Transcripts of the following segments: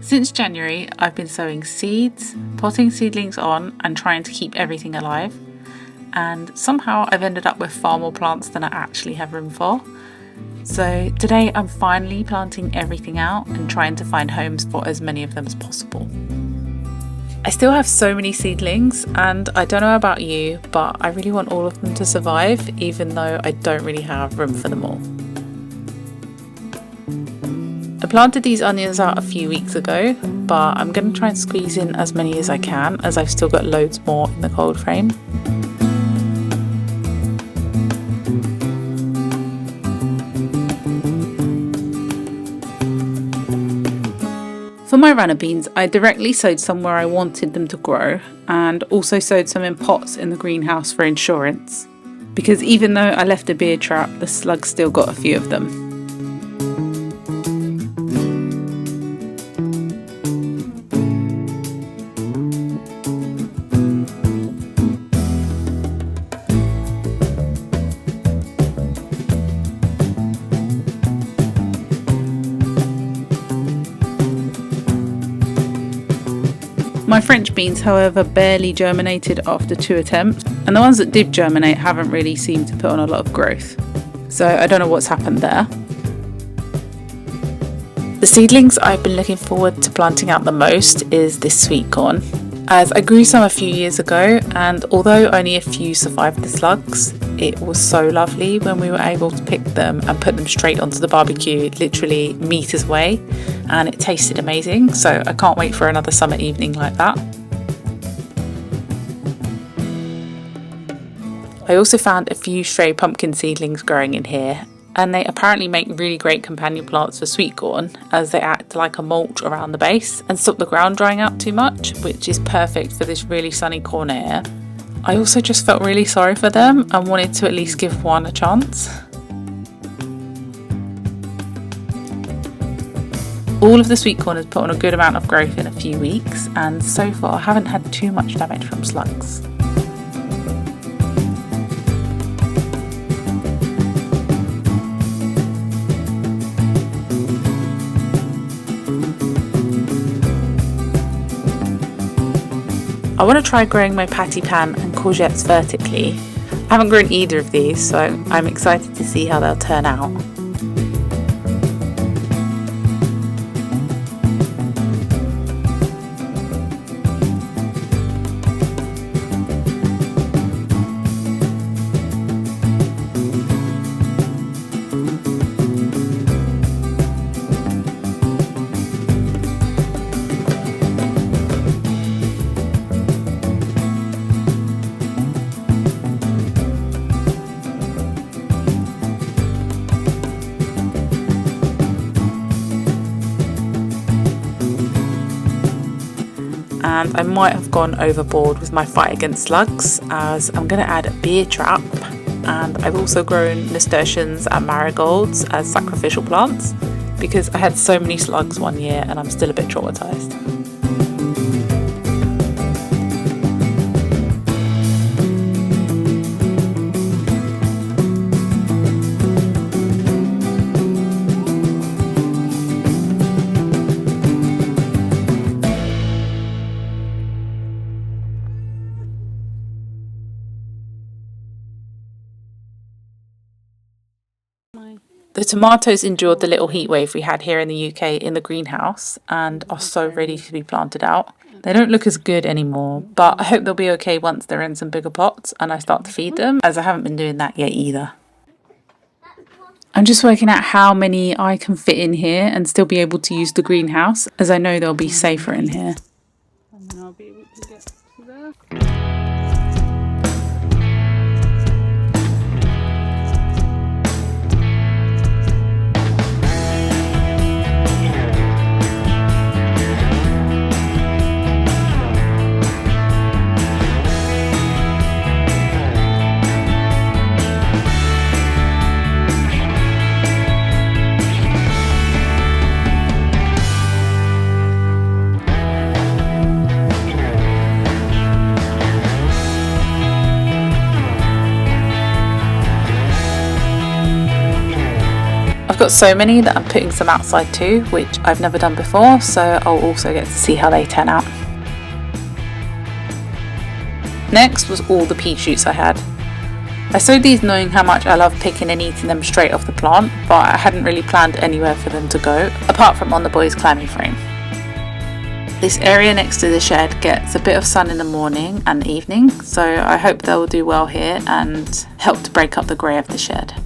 Since January, I've been sowing seeds, potting seedlings on and trying to keep everything alive. And somehow I've ended up with far more plants than I actually have room for. So today I'm finally planting everything out and trying to find homes for as many of them as possible. I still have so many seedlings and I don't know about you, but I really want all of them to survive, even though I don't really have room for them all. I planted these onions out a few weeks ago, but I'm going to try and squeeze in as many as I can, as I've still got loads more in the cold frame. For my runner beans, I directly sowed some where I wanted them to grow, and also sowed some in pots in the greenhouse for insurance, because even though I left a beer trap, the slugs still got a few of them. My French beans, however, barely germinated after 2 attempts, and the ones that did germinate haven't really seemed to put on a lot of growth. So I don't know what's happened there. The seedlings I've been looking forward to planting out the most is this sweet corn, as I grew some a few years ago, and although only a few survived the slugs, it was so lovely when we were able to pick them and put them straight onto the barbecue, literally meters away, and it tasted amazing, so I can't wait for another summer evening like that. I also found a few stray pumpkin seedlings growing in here, and they apparently make really great companion plants for sweet corn, as they act like a mulch around the base and stop the ground drying out too much, which is perfect for this really sunny corner air. I also just felt really sorry for them and wanted to at least give one a chance. All of the sweet corn has put on a good amount of growth in a few weeks, and so far I haven't had too much damage from slugs. I want to try growing my patty pan and courgettes vertically. I haven't grown either of these, so I'm excited to see how they'll turn out. And I might have gone overboard with my fight against slugs, as I'm going to add a beer trap, and I've also grown nasturtiums and marigolds as sacrificial plants because I had so many slugs one year and I'm still a bit traumatized. The tomatoes endured the little heat wave we had here in the UK in the greenhouse and are so ready to be planted out. They don't look as good anymore, but I hope they'll be okay once they're in some bigger pots and I start to feed them, as I haven't been doing that yet either. I'm just working out how many I can fit in here and still be able to use the greenhouse, as I know they'll be safer in here. And then I'll be able to get to there. I've got so many that I'm putting some outside too, which I've never done before, so I'll also get to see how they turn out. Next was all the pea shoots I had. I sowed these knowing how much I love picking and eating them straight off the plant, but I hadn't really planned anywhere for them to go, apart from on the boys' clammy frame. This area next to the shed gets a bit of sun in the morning and evening, so I hope they'll do well here and help to break up the grey of the shed.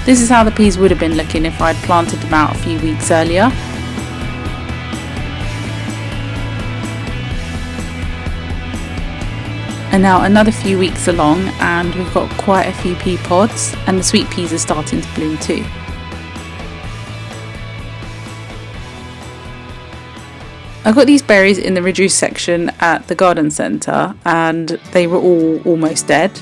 This is how the peas would have been looking if I'd planted them out a few weeks earlier. And now another few weeks along and we've got quite a few pea pods and the sweet peas are starting to bloom too. I got these berries in the reduced section at the garden centre and they were all almost dead.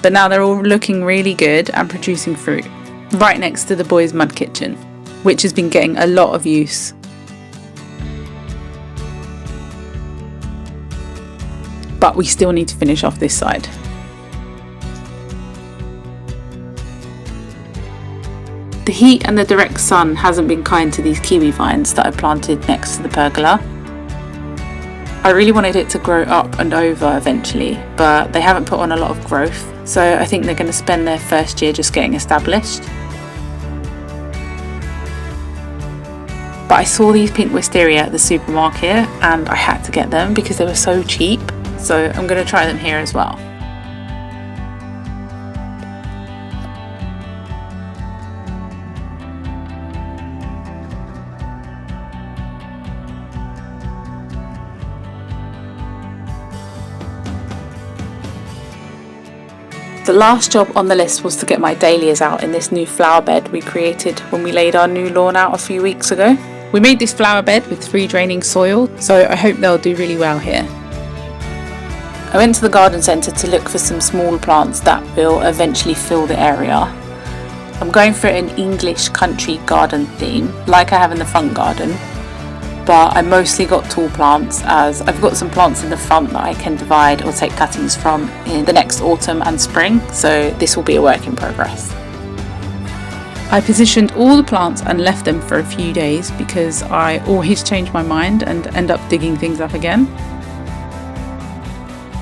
But now they're all looking really good and producing fruit, right next to the boys' mud kitchen, which has been getting a lot of use. But we still need to finish off this side. The heat and the direct sun hasn't been kind to these kiwi vines that I planted next to the pergola. I really wanted it to grow up and over eventually, but they haven't put on a lot of growth, so I think they're going to spend their first year just getting established. But I saw these pink wisteria at the supermarket and I had to get them because they were so cheap, so I'm going to try them here as well. The last job on the list was to get my dahlias out in this new flower bed we created when we laid our new lawn out a few weeks ago. We made this flower bed with free draining soil, so I hope they'll do really well here. I went to the garden centre to look for some small plants that will eventually fill the area. I'm going for an English country garden theme, like I have in the front garden, but I mostly got tall plants as I've got some plants in the front that I can divide or take cuttings from in the next autumn and spring, so this will be a work in progress. I positioned all the plants and left them for a few days because I always change my mind and end up digging things up again.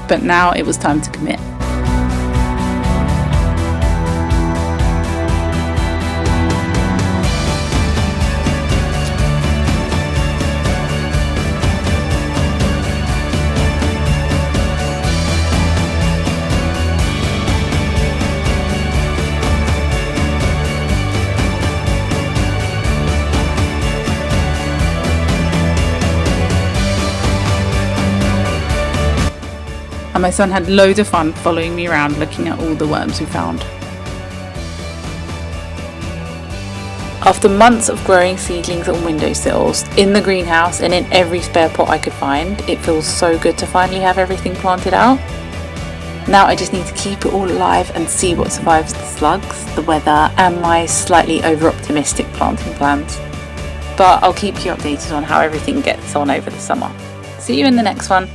But now it was time to commit. And my son had loads of fun following me around looking at all the worms we found. After months of growing seedlings on windowsills, in the greenhouse and in every spare pot I could find, it feels so good to finally have everything planted out. Now I just need to keep it all alive and see what survives the slugs, the weather and my slightly over-optimistic planting plans. But I'll keep you updated on how everything gets on over the summer. See you in the next one.